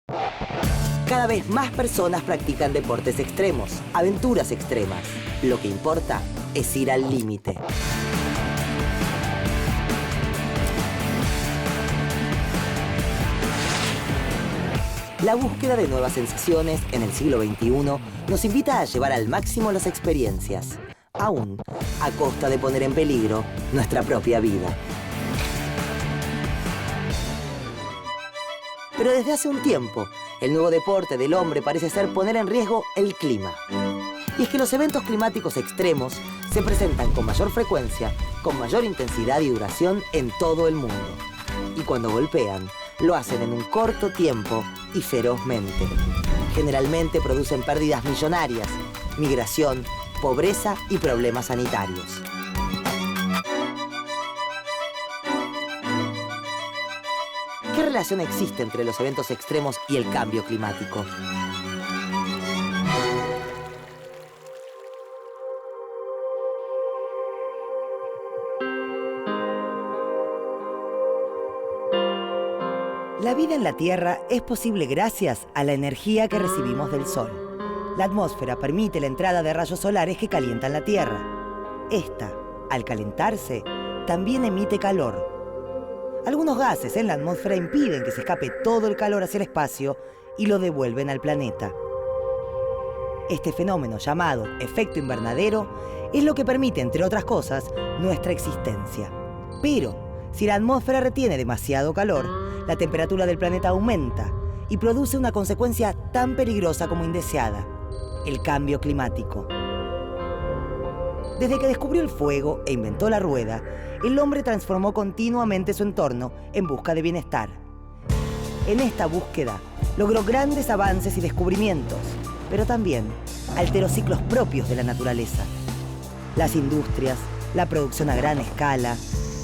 Cada vez más personas practican deportes extremos, aventuras extremas. Lo que importa es ir al límite. La búsqueda de nuevas sensaciones en el siglo XXI nos invita a llevar al máximo las experiencias, aún a costa de poner en peligro nuestra propia vida. Pero desde hace un tiempo, el nuevo deporte del hombre parece ser poner en riesgo el clima. Y es que los eventos climáticos extremos se presentan con mayor frecuencia, con mayor intensidad y duración en todo el mundo. Y cuando golpean, lo hacen en un corto tiempo y ferozmente. Generalmente producen pérdidas millonarias, migración, pobreza y problemas sanitarios. ¿Qué relación existe entre los eventos extremos y el cambio climático? La vida en la Tierra es posible gracias a la energía que recibimos del Sol. La atmósfera permite la entrada de rayos solares que calientan la Tierra. Esta, al calentarse, también emite calor. Algunos gases en la atmósfera impiden que se escape todo el calor hacia el espacio y lo devuelven al planeta. Este fenómeno, llamado efecto invernadero, es lo que permite, entre otras cosas, nuestra existencia. Pero, si la atmósfera retiene demasiado calor, la temperatura del planeta aumenta y produce una consecuencia tan peligrosa como indeseada: el cambio climático. Desde que descubrió el fuego e inventó la rueda, el hombre transformó continuamente su entorno en busca de bienestar. En esta búsqueda, logró grandes avances y descubrimientos, pero también alteró ciclos propios de la naturaleza. Las industrias, la producción a gran escala,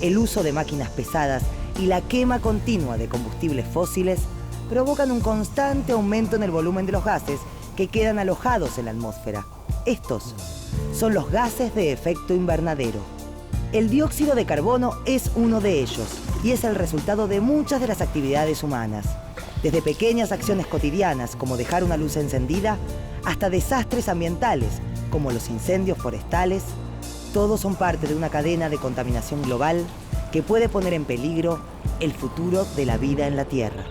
el uso de máquinas pesadas y la quema continua de combustibles fósiles provocan un constante aumento en el volumen de los gases que quedan alojados en la atmósfera. Estos son los gases de efecto invernadero. El dióxido de carbono es uno de ellos y es el resultado de muchas de las actividades humanas. Desde pequeñas acciones cotidianas como dejar una luz encendida hasta desastres ambientales como los incendios forestales, todos son parte de una cadena de contaminación global que puede poner en peligro el futuro de la vida en la Tierra.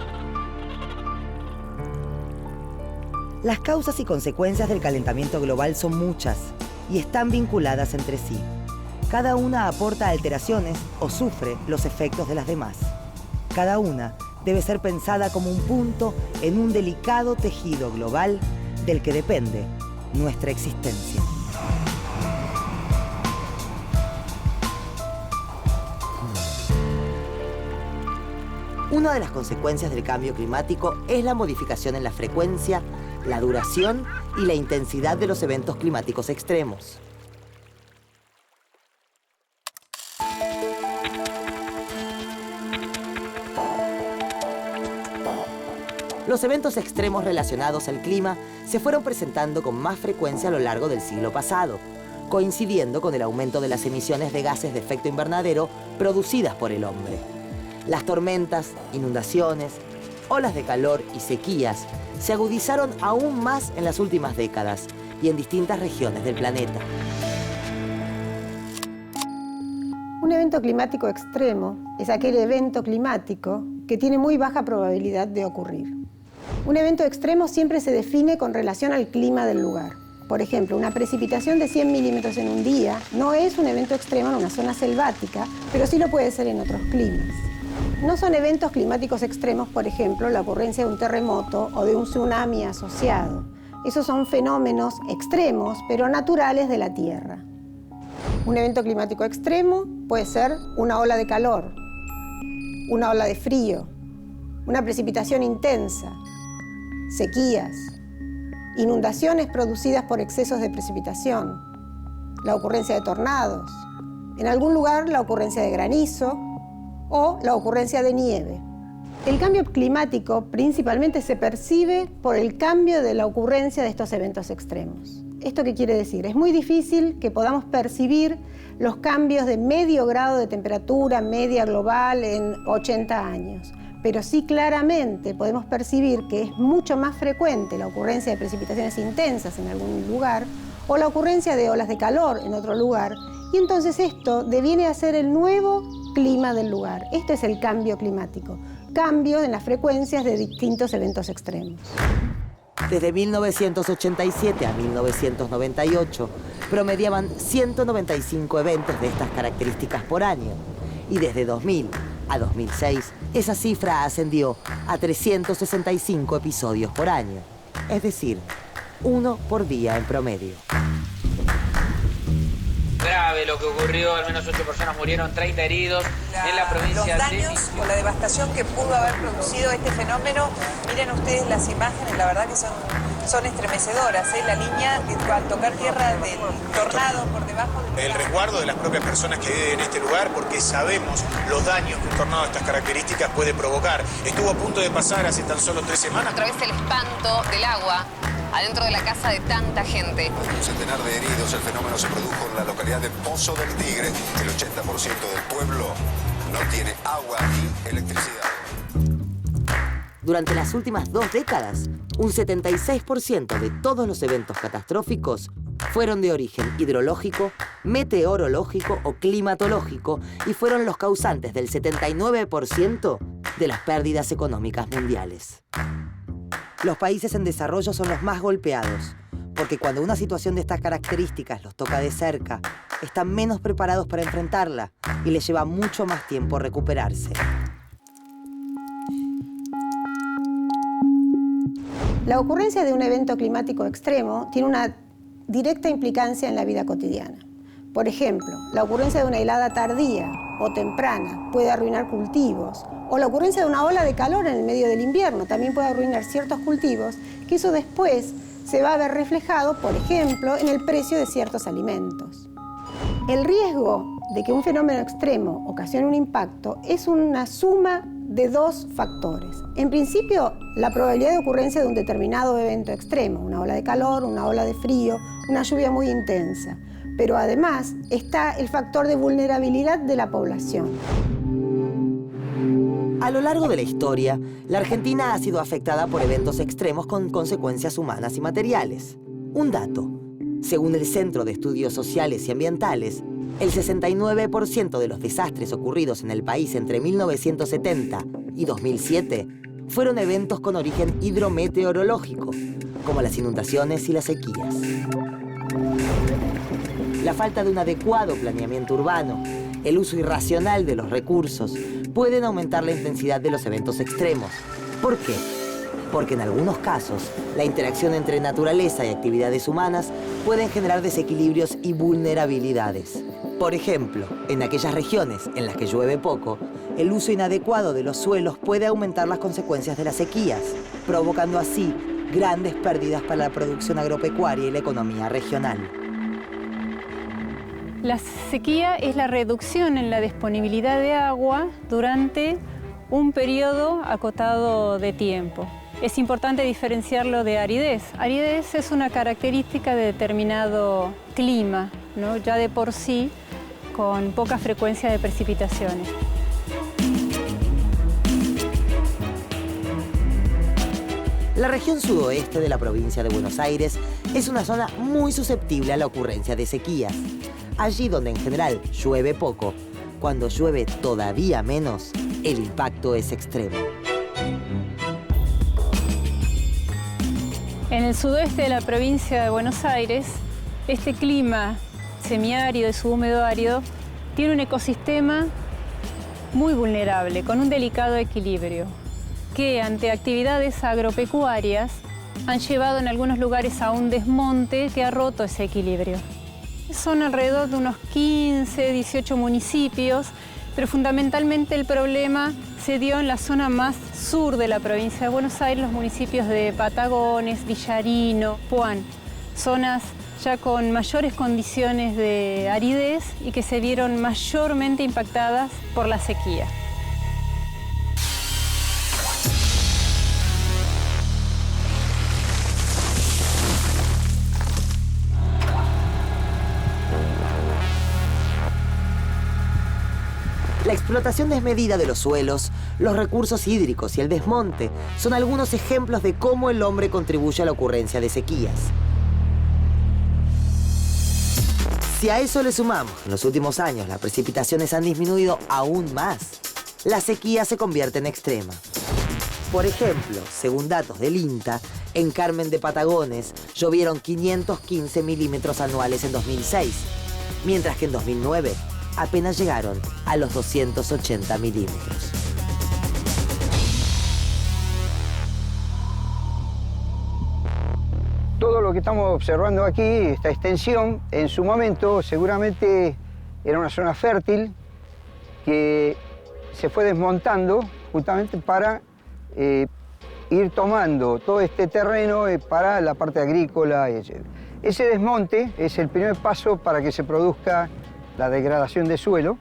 Las causas y consecuencias del calentamiento global son muchas y están vinculadas entre sí. Cada una aporta alteraciones o sufre los efectos de las demás. Cada una debe ser pensada como un punto en un delicado tejido global del que depende nuestra existencia. Una de las consecuencias del cambio climático es la modificación en la frecuencia, la duración y la intensidad de los eventos climáticos extremos. Los eventos extremos relacionados al clima se fueron presentando con más frecuencia a lo largo del siglo pasado, coincidiendo con el aumento de las emisiones de gases de efecto invernadero producidas por el hombre. Las tormentas, inundaciones, olas de calor y sequías se agudizaron aún más en las últimas décadas y en distintas regiones del planeta. Un evento climático extremo es aquel evento climático que tiene muy baja probabilidad de ocurrir. Un evento extremo siempre se define con relación al clima del lugar. Por ejemplo, una precipitación de 100 milímetros en un día no es un evento extremo en una zona selvática, pero sí lo puede ser en otros climas. No son eventos climáticos extremos, por ejemplo, la ocurrencia de un terremoto o de un tsunami asociado. Esos son fenómenos extremos, pero naturales de la Tierra. Un evento climático extremo puede ser una ola de calor, una ola de frío, una precipitación intensa, sequías, inundaciones producidas por excesos de precipitación, la ocurrencia de tornados, en algún lugar la ocurrencia de granizo o la ocurrencia de nieve. El cambio climático principalmente se percibe por el cambio de la ocurrencia de estos eventos extremos. ¿Esto qué quiere decir? Es muy difícil que podamos percibir los cambios de medio grado de temperatura media global en 80 años. pero sí claramente podemos percibir que es mucho más frecuente la ocurrencia de precipitaciones intensas en algún lugar o la ocurrencia de olas de calor en otro lugar, y entonces esto deviene a ser el nuevo clima del lugar. Esto es el cambio climático, cambio en las frecuencias de distintos eventos extremos. Desde 1987 a 1998 promediaban 195 eventos de estas características por año, y desde 2000 a 2006 esa cifra ascendió a 365 episodios por año, es decir, uno por día en promedio. Grave lo que ocurrió, al menos 8 personas murieron, 30 heridos en la provincia de... Los daños o la devastación que pudo haber producido este fenómeno, miren ustedes las imágenes, la verdad que son estremecedoras, ¿eh? La línea al tocar tierra del tornado por debajo del... El resguardo de las propias personas que viven en este lugar, porque sabemos los daños que un tornado de estas características puede provocar. Estuvo a punto de pasar hace tan solo 3 semanas. Otra vez el espanto del agua adentro de la casa de tanta gente. Un centenar de heridos, el fenómeno se produjo en la localidad de Pozo del Tigre. El 80% del pueblo no tiene agua ni electricidad. Durante las últimas 2 décadas, un 76% de todos los eventos catastróficos fueron de origen hidrológico, meteorológico o climatológico y fueron los causantes del 79% de las pérdidas económicas mundiales. Los países en desarrollo son los más golpeados, porque cuando una situación de estas características los toca de cerca, están menos preparados para enfrentarla y les lleva mucho más tiempo recuperarse. La ocurrencia de un evento climático extremo tiene una directa implicancia en la vida cotidiana. Por ejemplo, la ocurrencia de una helada tardía o temprana puede arruinar cultivos, o la ocurrencia de una ola de calor en el medio del invierno también puede arruinar ciertos cultivos, que eso después se va a ver reflejado, por ejemplo, en el precio de ciertos alimentos. El riesgo de que un fenómeno extremo ocasione un impacto es una suma de 2 factores. En principio, la probabilidad de ocurrencia de un determinado evento extremo, una ola de calor, una ola de frío, una lluvia muy intensa. Pero además está el factor de vulnerabilidad de la población. A lo largo de la historia, la Argentina ha sido afectada por eventos extremos con consecuencias humanas y materiales. Un dato: según el Centro de Estudios Sociales y Ambientales, el 69% de los desastres ocurridos en el país entre 1970 y 2007 fueron eventos con origen hidrometeorológico, como las inundaciones y las sequías. La falta de un adecuado planeamiento urbano, el uso irracional de los recursos, pueden aumentar la intensidad de los eventos extremos. ¿Por qué? Porque en algunos casos, la interacción entre naturaleza y actividades humanas pueden generar desequilibrios y vulnerabilidades. Por ejemplo, en aquellas regiones en las que llueve poco, el uso inadecuado de los suelos puede aumentar las consecuencias de las sequías, provocando así grandes pérdidas para la producción agropecuaria y la economía regional. La sequía es la reducción en la disponibilidad de agua durante un periodo acotado de tiempo. Es importante diferenciarlo de aridez. Aridez es una característica de determinado clima, ¿no? Ya de por sí, con poca frecuencia de precipitaciones. La región sudoeste de la provincia de Buenos Aires es una zona muy susceptible a la ocurrencia de sequías. Allí donde en general llueve poco, cuando llueve todavía menos, el impacto es extremo. En el sudoeste de la provincia de Buenos Aires, este clima semiárido y subhúmedo árido tiene un ecosistema muy vulnerable, con un delicado equilibrio, que ante actividades agropecuarias han llevado en algunos lugares a un desmonte que ha roto ese equilibrio. Son alrededor de unos 15, 18 municipios, pero fundamentalmente el problema se dio en la zona más sur de la provincia de Buenos Aires, los municipios de Patagones, Villarino, Puan, zonas ya con mayores condiciones de aridez y que se vieron mayormente impactadas por la sequía. La explotación desmedida de los suelos, los recursos hídricos y el desmonte son algunos ejemplos de cómo el hombre contribuye a la ocurrencia de sequías. Si a eso le sumamos que en los últimos años las precipitaciones han disminuido aún más, la sequía se convierte en extrema. Por ejemplo, según datos del INTA, en Carmen de Patagones llovieron 515 milímetros anuales en 2006, mientras que en 2009 apenas llegaron a los 280 milímetros. Todo lo que estamos observando aquí, esta extensión, en su momento seguramente era una zona fértil que se fue desmontando justamente para ir tomando todo este terreno para la parte agrícola. Ese desmonte es el primer paso para que se produzca la degradación del suelo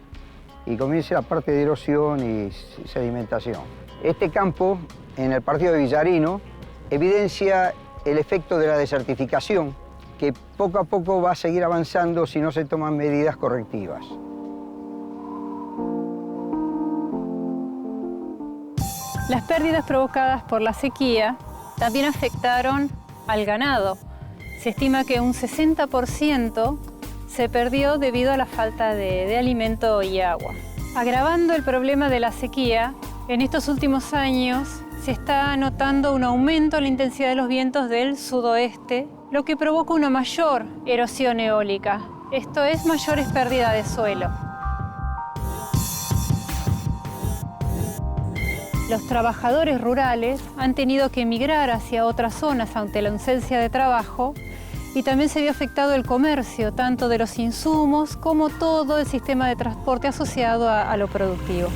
y comience la parte de erosión y sedimentación. Este campo, en el partido de Villarino, evidencia el efecto de la desertificación, que poco a poco va a seguir avanzando si no se toman medidas correctivas. Las pérdidas provocadas por la sequía también afectaron al ganado. Se estima que un 60% se perdió debido a la falta de alimento y agua. Agravando el problema de la sequía, en estos últimos años se está notando un aumento en la intensidad de los vientos del sudoeste, lo que provoca una mayor erosión eólica. Esto es, mayores pérdidas de suelo. Los trabajadores rurales han tenido que emigrar hacia otras zonas ante la ausencia de trabajo y también se vio afectado el comercio, tanto de los insumos como todo el sistema de transporte asociado a lo productivo.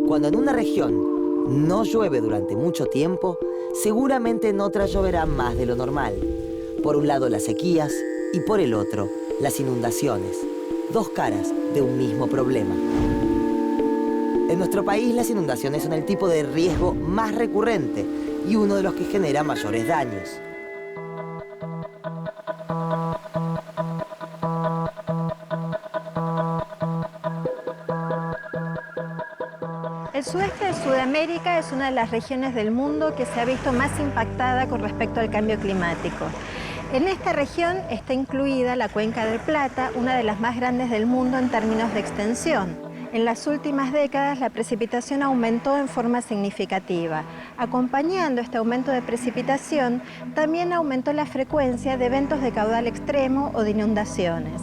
Cuando en una región no llueve durante mucho tiempo, seguramente en otra lloverá más de lo normal. Por un lado las sequías y por el otro las inundaciones, dos caras de un mismo problema. En nuestro país las inundaciones son el tipo de riesgo más recurrente y uno de los que genera mayores daños. El sudeste de Sudamérica es una de las regiones del mundo que se ha visto más impactada con respecto al cambio climático. En esta región está incluida la Cuenca del Plata, una de las más grandes del mundo en términos de extensión. En las últimas décadas la precipitación aumentó en forma significativa. Acompañando este aumento de precipitación, también aumentó la frecuencia de eventos de caudal extremo o de inundaciones.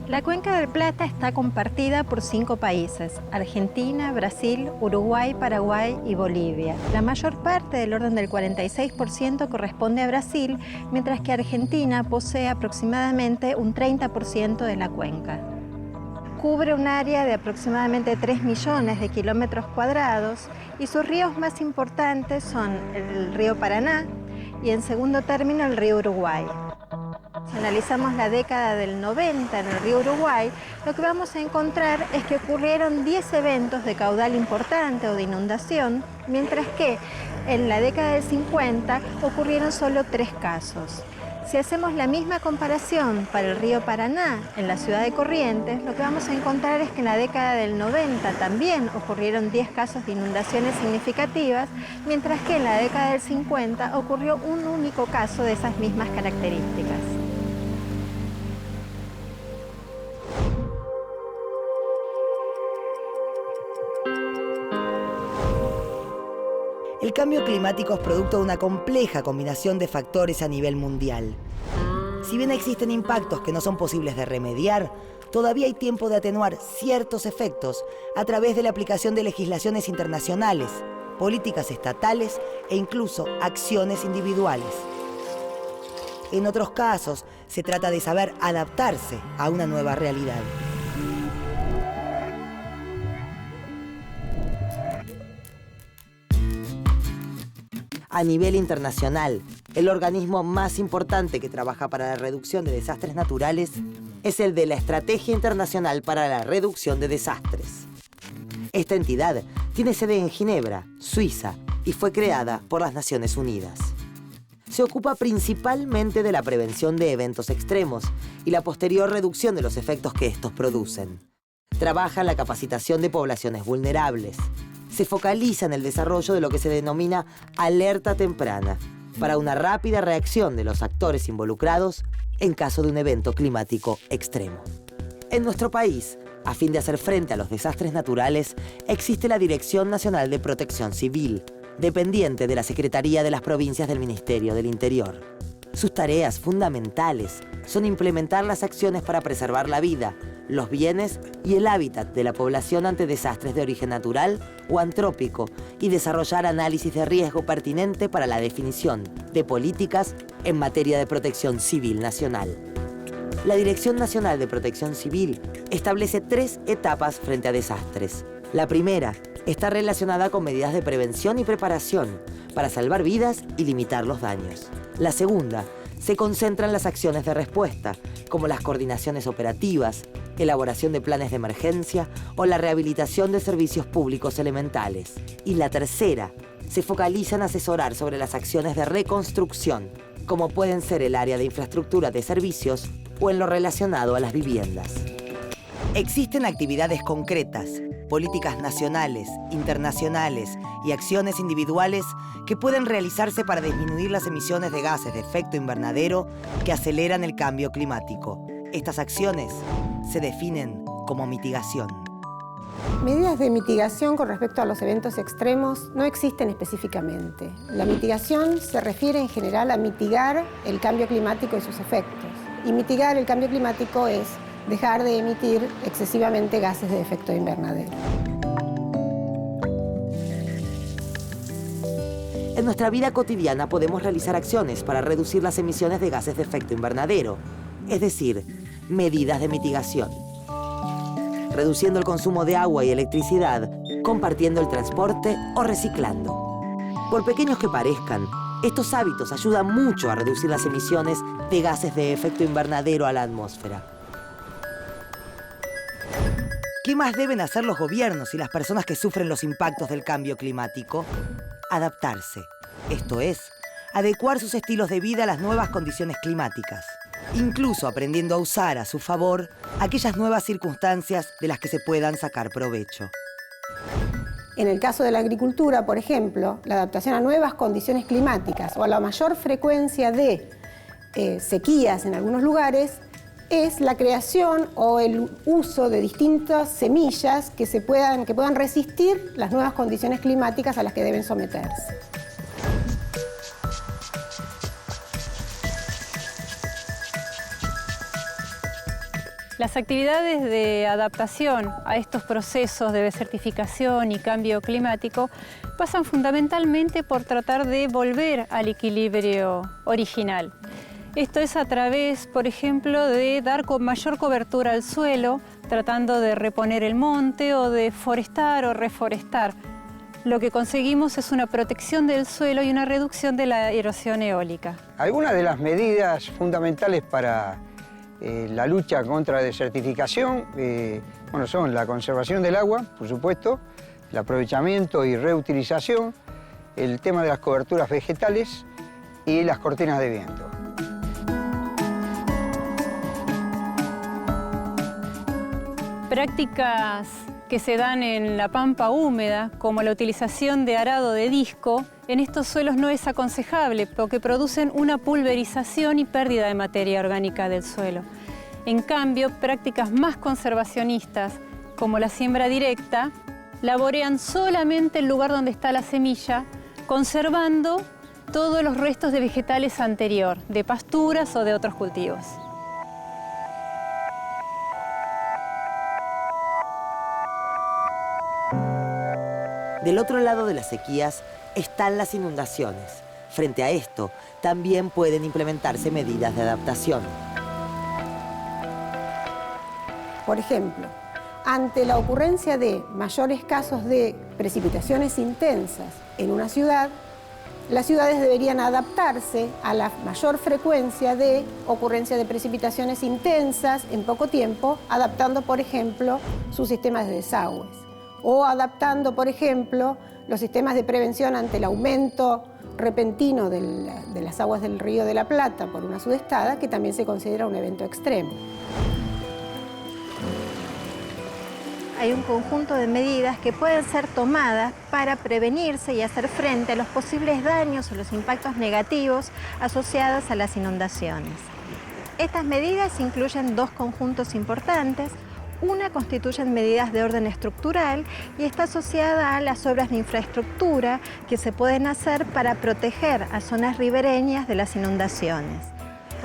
La Cuenca del Plata está compartida por 5 países: Argentina, Brasil, Uruguay, Paraguay y Bolivia. La mayor parte, del orden del 46%, corresponde a Brasil, mientras que Argentina posee aproximadamente un 30% de la cuenca. Cubre un área de aproximadamente 3 millones de kilómetros cuadrados y sus ríos más importantes son el río Paraná y, en segundo término, el río Uruguay. Si analizamos la década del 90 en el río Uruguay, lo que vamos a encontrar es que ocurrieron 10 eventos de caudal importante o de inundación, mientras que en la década del 50 ocurrieron solo 3 casos. Si hacemos la misma comparación para el río Paraná en la ciudad de Corrientes, lo que vamos a encontrar es que en la década del 90 también ocurrieron 10 casos de inundaciones significativas, mientras que en la década del 50 ocurrió un único caso de esas mismas características. El cambio climático es producto de una compleja combinación de factores a nivel mundial. Si bien existen impactos que no son posibles de remediar, todavía hay tiempo de atenuar ciertos efectos a través de la aplicación de legislaciones internacionales, políticas estatales e incluso acciones individuales. En otros casos, se trata de saber adaptarse a una nueva realidad. A nivel internacional, el organismo más importante que trabaja para la reducción de desastres naturales es el de la Estrategia Internacional para la Reducción de Desastres. Esta entidad tiene sede en Ginebra, Suiza, y fue creada por las Naciones Unidas. se ocupa principalmente de la prevención de eventos extremos y la posterior reducción de los efectos que estos producen. Trabaja en la capacitación de poblaciones vulnerables. Se focaliza en el desarrollo de lo que se denomina alerta temprana, para una rápida reacción de los actores involucrados en caso de un evento climático extremo. En nuestro país, a fin de hacer frente a los desastres naturales, existe la Dirección Nacional de Protección Civil, dependiente de la Secretaría de las Provincias del Ministerio del Interior. Sus tareas fundamentales son implementar las acciones para preservar la vida, los bienes y el hábitat de la población ante desastres de origen natural o antrópico y desarrollar análisis de riesgo pertinente para la definición de políticas en materia de protección civil nacional. La Dirección Nacional de Protección Civil establece 3 etapas frente a desastres. La primera está relacionada con medidas de prevención y preparación para salvar vidas y limitar los daños. La segunda se concentra en las acciones de respuesta, como las coordinaciones operativas, elaboración de planes de emergencia o la rehabilitación de servicios públicos elementales. Y la tercera se focaliza en asesorar sobre las acciones de reconstrucción, como pueden ser el área de infraestructura de servicios o en lo relacionado a las viviendas. Existen actividades concretas, políticas nacionales, internacionales y acciones individuales que pueden realizarse para disminuir las emisiones de gases de efecto invernadero que aceleran el cambio climático. Estas acciones se definen como mitigación. Medidas de mitigación con respecto a los eventos extremos no existen específicamente. La mitigación se refiere en general a mitigar el cambio climático y sus efectos. Y mitigar el cambio climático es dejar de emitir excesivamente gases de efecto invernadero. En nuestra vida cotidiana podemos realizar acciones para reducir las emisiones de gases de efecto invernadero, es decir, medidas de mitigación. Reduciendo el consumo de agua y electricidad, compartiendo el transporte o reciclando. Por pequeños que parezcan, estos hábitos ayudan mucho a reducir las emisiones de gases de efecto invernadero a la atmósfera. ¿Qué más deben hacer los gobiernos y las personas que sufren los impactos del cambio climático? Adaptarse, esto es, adecuar sus estilos de vida a las nuevas condiciones climáticas, incluso aprendiendo a usar a su favor aquellas nuevas circunstancias de las que se puedan sacar provecho. En el caso de la agricultura, por ejemplo, la adaptación a nuevas condiciones climáticas o a la mayor frecuencia de sequías en algunos lugares es la creación o el uso de distintas semillas que puedan resistir las nuevas condiciones climáticas a las que deben someterse. Las actividades de adaptación a estos procesos de desertificación y cambio climático pasan fundamentalmente por tratar de volver al equilibrio original. Esto es a través, por ejemplo, de dar con mayor cobertura al suelo, tratando de reponer el monte o de forestar o reforestar. Lo que conseguimos es una protección del suelo y una reducción de la erosión eólica. Algunas de las medidas fundamentales para la lucha contra la desertificación son la conservación del agua, por supuesto, el aprovechamiento y reutilización, el tema de las coberturas vegetales y las cortinas de viento. Prácticas que se dan en la pampa húmeda, como la utilización de arado de disco, en estos suelos no es aconsejable porque producen una pulverización y pérdida de materia orgánica del suelo. En cambio, prácticas más conservacionistas, como la siembra directa, laborean solamente el lugar donde está la semilla, conservando todos los restos de vegetales anterior, de pasturas o de otros cultivos. Del otro lado de las sequías están las inundaciones. Frente a esto, también pueden implementarse medidas de adaptación. Por ejemplo, ante la ocurrencia de mayores casos de precipitaciones intensas en una ciudad, las ciudades deberían adaptarse a la mayor frecuencia de ocurrencia de precipitaciones intensas en poco tiempo, adaptando, por ejemplo, sus sistemas de desagües o adaptando, por ejemplo, los sistemas de prevención ante el aumento repentino de las aguas del Río de la Plata por una sudestada, que también se considera un evento extremo. Hay un conjunto de medidas que pueden ser tomadas para prevenirse y hacer frente a los posibles daños o los impactos negativos asociados a las inundaciones. Estas medidas incluyen dos conjuntos importantes. Una constituyen medidas de orden estructural y está asociada a las obras de infraestructura que se pueden hacer para proteger a zonas ribereñas de las inundaciones.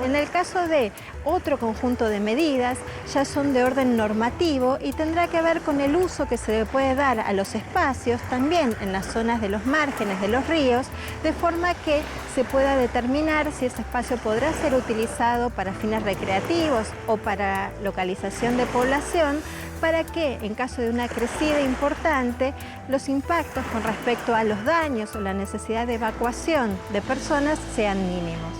En el caso de otro conjunto de medidas, ya son de orden normativo y tendrá que ver con el uso que se le puede dar a los espacios, también en las zonas de los márgenes de los ríos, de forma que se pueda determinar si ese espacio podrá ser utilizado para fines recreativos o para localización de población, para que, en caso de una crecida importante, los impactos con respecto a los daños o la necesidad de evacuación de personas sean mínimos.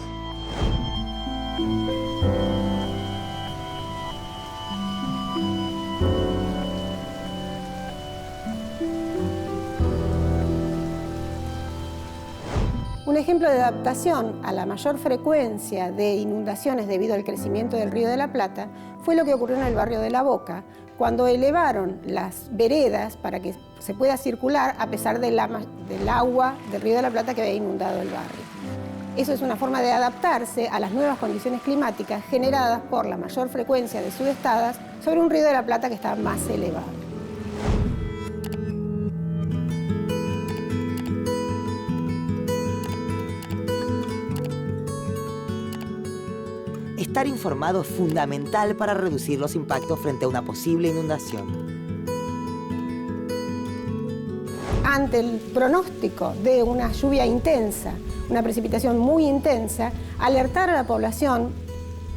Un ejemplo de adaptación a la mayor frecuencia de inundaciones debido al crecimiento del Río de la Plata fue lo que ocurrió en el barrio de La Boca, cuando elevaron las veredas para que se pueda circular a pesar del agua del Río de la Plata que había inundado el barrio. Eso es una forma de adaptarse a las nuevas condiciones climáticas generadas por la mayor frecuencia de sudestadas sobre un Río de la Plata que está más elevado. Estar informado es fundamental para reducir los impactos frente a una posible inundación. Ante el pronóstico de una lluvia intensa, una precipitación muy intensa, alertar a la población,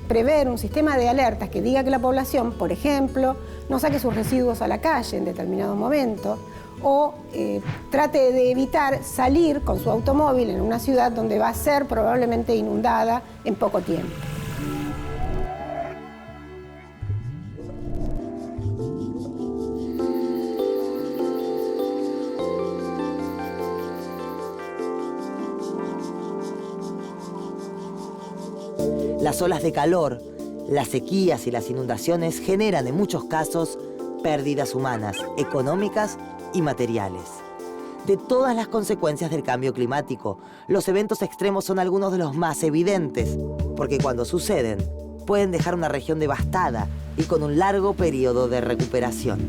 prever un sistema de alertas que diga que la población, por ejemplo, no saque sus residuos a la calle en determinado momento o trate de evitar salir con su automóvil en una ciudad donde va a ser probablemente inundada en poco tiempo. Las olas de calor, las sequías y las inundaciones generan en muchos casos pérdidas humanas, económicas y materiales. De todas las consecuencias del cambio climático, los eventos extremos son algunos de los más evidentes, porque cuando suceden, pueden dejar una región devastada y con un largo periodo de recuperación.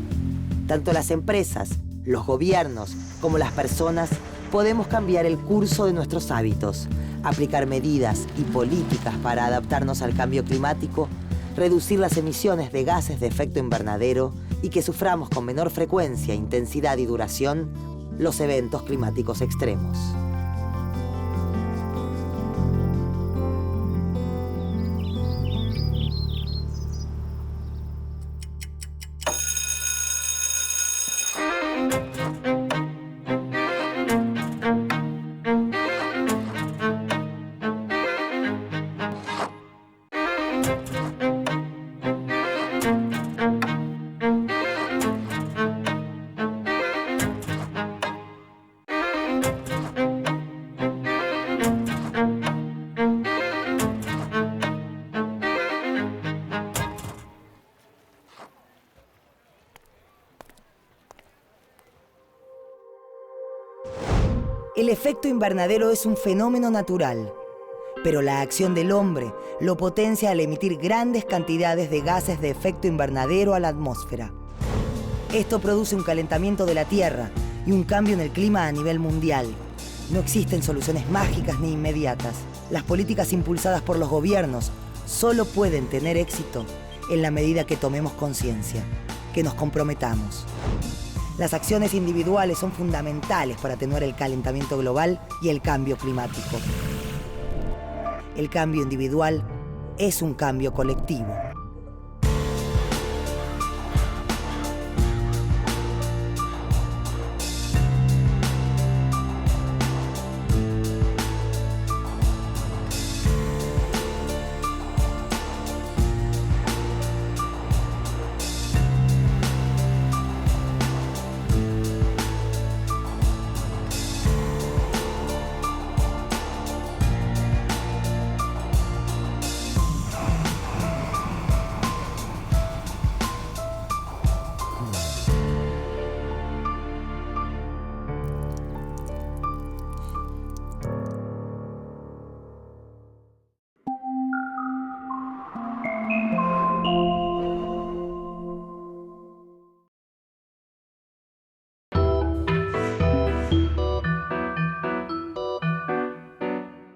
Tanto las empresas, los gobiernos, como las personas, podemos cambiar el curso de nuestros hábitos, aplicar medidas y políticas para adaptarnos al cambio climático, reducir las emisiones de gases de efecto invernadero y que suframos con menor frecuencia, intensidad y duración los eventos climáticos extremos. El efecto invernadero es un fenómeno natural, pero la acción del hombre lo potencia al emitir grandes cantidades de gases de efecto invernadero a la atmósfera. Esto produce un calentamiento de la Tierra y un cambio en el clima a nivel mundial. No existen soluciones mágicas ni inmediatas. Las políticas impulsadas por los gobiernos solo pueden tener éxito en la medida que tomemos conciencia, que nos comprometamos. Las acciones individuales son fundamentales para atenuar el calentamiento global y el cambio climático. El cambio individual es un cambio colectivo.